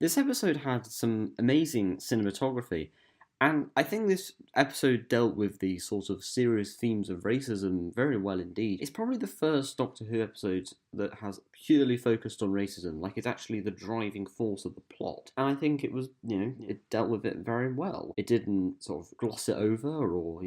This episode had some amazing cinematography, and I think this episode dealt with the sort of serious themes of racism very well indeed. It's probably the first Doctor Who episode that has purely focused on racism, like it's actually the driving force of the plot. And I think it was, it dealt with it very well. It didn't sort of gloss it over or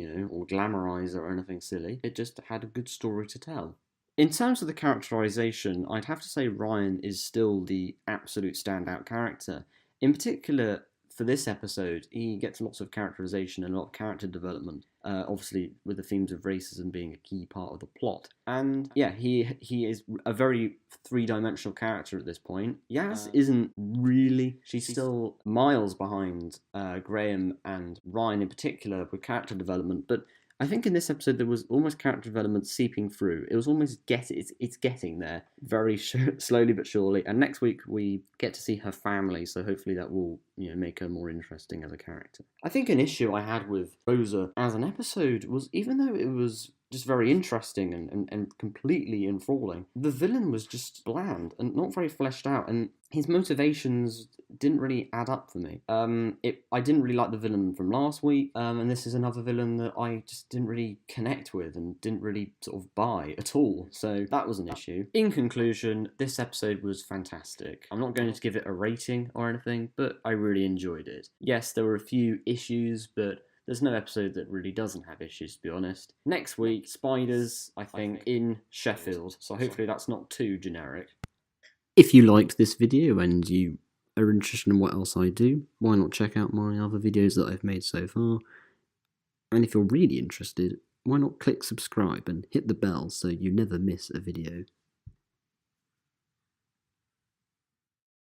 glamorize it or anything silly. It just had a good story to tell. In terms of the characterization, I'd have to say Ryan is still the absolute standout character. In particular, for this episode, he gets lots of characterization and a lot of character development. Obviously, with the themes of racism being a key part of the plot, and yeah, he is a very three-dimensional character at this point. Yaz isn't really; she's still miles behind Graham and Ryan in particular with character development, but I think in this episode there was almost character development seeping through. It was almost it's getting there very slowly but surely. And next week we get to see her family, so hopefully that will make her more interesting as a character. I think an issue I had with Rosa as an episode was even though it was just very interesting and completely enthralling, the villain was just bland and not very fleshed out, and his motivations didn't really add up for me. I didn't really like the villain from last week, and this is another villain that I just didn't really connect with and didn't really sort of buy at all. So that was an issue. In conclusion, this episode was fantastic. I'm not going to give it a rating or anything, but I really enjoyed it. Yes, there were a few issues, but there's no episode that really doesn't have issues, to be honest. Next week, spiders, I think, in Sheffield, so hopefully that's not too generic. If you liked this video and you are interested in what else I do, why not check out my other videos that I've made so far? And if you're really interested, why not click subscribe and hit the bell so you never miss a video.